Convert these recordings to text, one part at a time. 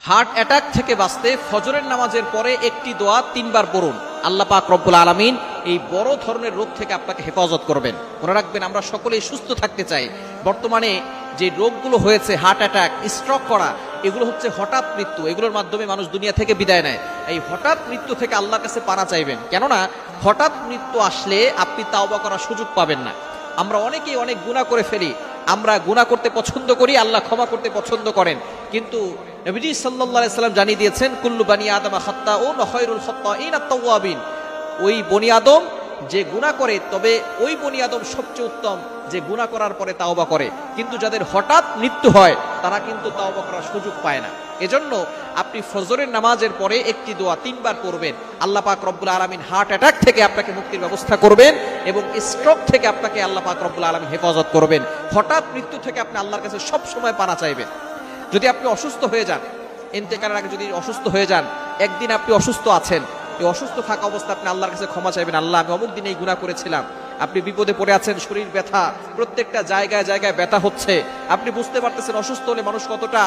Heart attack থেকে বাঁচতে ফজরের নামাজের পরে একটি দোয়া 3 বার পড়ুন। আল্লাহ পাক রব্বুল আলামিন এই বড় ধরনের রোগ থেকে আপনাকে হেফাজত করবেন। মনে রাখবেন, আমরা সকলেই সুস্থ থাকতে চাই। বর্তমানে যে রোগগুলো হয়েছে, হার্ট অ্যাটাক, স্ট্রোক করা, এগুলো হচ্ছে হঠাৎ মৃত্যু। এগুলোর মাধ্যমে মানুষ দুনিয়া থেকে বিদায় নেয়। এই হঠাৎ মৃত্যু থেকে আল্লাহর কাছে পানা চাইবেন, কেননা হঠাৎ মৃত্যু আসলে আপনি তাওবা করার সুযোগ পাবেন না। আমরা অনেকেই অনেক গুনাহ করে ফেলি। আমরা গুনাহ করতে পছন্দ করি, আল্লাহ ক্ষমা করতে পছন্দ করেন। কিন্তু নবীজি সাল্লাল্লাহু আলাইহি সাল্লাম জানিয়ে দিয়েছেন, কুল্লু বানি আদম খাত্তাউন ওয়া খায়রুল খাত্তাইন আত-তাওয়াবিন। ওই বনি আদম যে গুনাহ করে, তবে ওই বনি আদম সবচেয়ে উত্তম যে গুনাহ করার পরে তাওবা করে। কিন্তু যাদের হঠাৎ মৃত্যু হয়, তারা কিন্তু তাওবা করার সুযোগ পায় না। এজন্য আপনি ফজরের নামাজের পরে একটি দোয়া 3 বার পড়বেন। আল্লাহ পাক রব্বুল আলামিন হার্ট অ্যাটাক থেকে আপনাকে মুক্তির ব্যবস্থা করবেন এবং স্ট্রোক থেকে আপনাকে আল্লাহ পাক রব্বুল আলামিন হেফাজত করবেন। হঠাৎ মৃত্যু থেকে আপনি আল্লাহর কাছে সব সময় পানা চাইবেন। যদি আপনি অসুস্থ হয়ে যান, ইন্তেকালের আগে যদি অসুস্থ হয়ে যান, একদিন আপনি অসুস্থ আছেন, এই অসুস্থ থাকা অবস্থা আপনি আল্লাহর কাছে ক্ষমা চাইবেন। আল্লাহ, আমি অমুক দিনে এই গুনাহ করেছিলাম। আপনি বিপদে পড়ে আছেন, শরীর ব্যথা, প্রত্যেকটা জায়গায় জায়গায় ব্যথা হচ্ছে। আপনি বুঝতে পারতেছেন অসুস্থ হলে মানুষ কতটা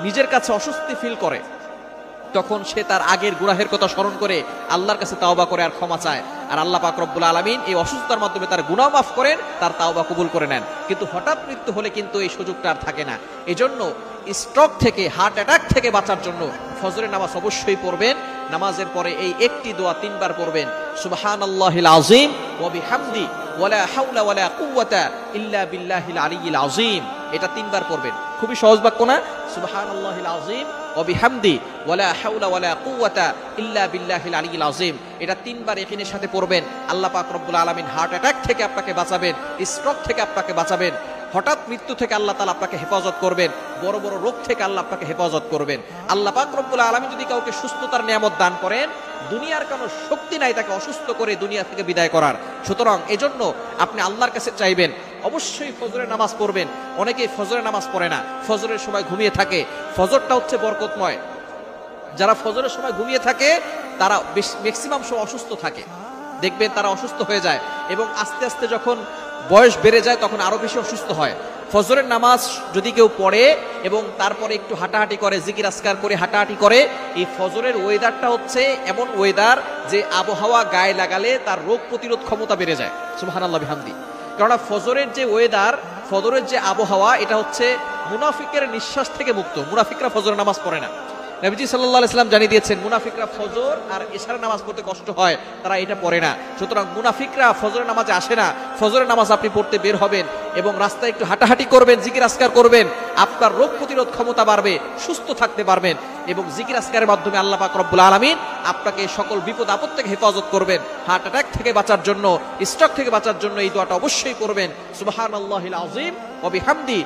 নিজের কাছে অস্বস্তি ফিল করে। তখন সে তার আগের গুনাহের কথা স্মরণ করে আল্লাহর কাছে তাওবা করে আর ক্ষমা চায়। আর আল্লাহ পাক রব্বুল আলামিন এই অসুস্থতার মাধ্যমে তার গুনাহ মাফ করেন, তার তাওবা কবুল করে নেন। কিন্তু হঠাৎ মৃত্যু হলে কিন্তু এই সুযোগটা আর থাকে না। এজন্য স্ট্রোক থেকে, হার্ট অ্যাটাক থেকে বাঁচার জন্য ফজরের নামাজ অবশ্যই পড়বেন। নামাজের পরে এই একটি দোয়া 3 বার পড়বেন। সুবহানাল্লাহিল আযীম ওয়া বিহামদি ওয়ালা হাওলা ওয়ালা কুওয়াতা ইল্লা বিল্লাহিল আলিয়্যিল আযীম। এটা 3 বার পড়বেন। খুবই সহজ বাক্য না? সুবহানাল্লাহিল আযীম ওয়া বিহামদি ওয়ালা হাওলা ওয়ালা কুওয়াতা ইল্লা বিল্লাহিল আলিয়্যিল আযীম। এটা 3 বার ইয়াকিনের সাথে পড়বেন। আল্লাহ পাক রব্বুল আলামিন হার্ট অ্যাটাক থেকে আপনাকে বাঁচাবেন, স্ট্রোক থেকে আপনাকে বাঁচাবেন, হঠাৎ মৃত্যু থেকে আল্লাহ তাআলা আপনাকে হেফাজত করবেন, বড় বড় রোগ থেকে আল্লাহ আপনাকে হেফাজত করবেন। আল্লাহ পাক রব্বুল আলামিন যদি কাউকে সুস্থতার নিয়ামত দান করেন, দুনিয়ার কোনো শক্তি নাই তাকে অসুস্থ করে দুনিয়া থেকে বিদায় করার। সুতরাং এজন্য আপনি আল্লাহর কাছে চাইবেন, অবশ্যই ফজরের নামাজ পড়বেন। অনেকেই ফজরের নামাজ পড়ে না, ফজরের সময় ঘুমিয়ে থাকে। ফজরটা হচ্ছে বরকতময়। যারা ফজরের সময় ঘুমিয়ে থাকে, তারা ম্যাক্সিমাম সময় অসুস্থ থাকে। দেখবেন তারা অসুস্থ হয়ে যায় এবং আস্তে আস্তে যখন বয়স বেড়ে যায় তখন আরো বেশি অসুস্থ হয়। ফজরের নামাজ যদি কেউ পড়ে এবং তারপরে একটু হাঁটাহাঁটি করে, জিকির আজকার করে হাঁটাহাঁটি করে, এই ফজরের ওয়েদারটা হচ্ছে এমন ওয়েদার যে আবহাওয়া গায়ে লাগালে তার রোগ প্রতিরোধ ক্ষমতা বেড়ে যায়। সুবহানাল্লাহ বিহামদি। কেননা ফজরের যে ওয়েদার, ফজরের যে আবহাওয়া, এটা হচ্ছে মুনাফিকের নিঃশ্বাস থেকে মুক্ত। মুনাফিকরা ফজরের নামাজ পড়ে না। নবীজি সাল্লাল্লাহু আলাইহি সাল্লাম জানিয়ে দিয়েছেন, মুনাফিকরা ফজর আর ইশার নামাজ পড়তে কষ্ট হয়, তারা এটা পড়ে না। সুতরাং মুনাফিকরা ফজরের নামাজে আসে না। ফজরের নামাজ আপনি পড়তে বের হবেন এবং রাস্তায় একটু হাঁটাহাঁটি করবেন, জিকির আজকার করবেন, আপনার রোগ প্রতিরোধ ক্ষমতা বাড়বে, সুস্থ থাকতে পারবেন এবং জিকির আজকারের মাধ্যমে আল্লাহ পাক রব্বুল আলামিন আপনাকে সকল বিপদ আপদ থেকে হেফাজত করবেন। হার্ট অ্যাটাক থেকে বাঁচার জন্য, স্ট্রোক থেকে বাঁচার জন্য এই দোয়াটা অবশ্যই করবেন। সুবহানাল্লাহিল আযীম ওয়া বিহামদি।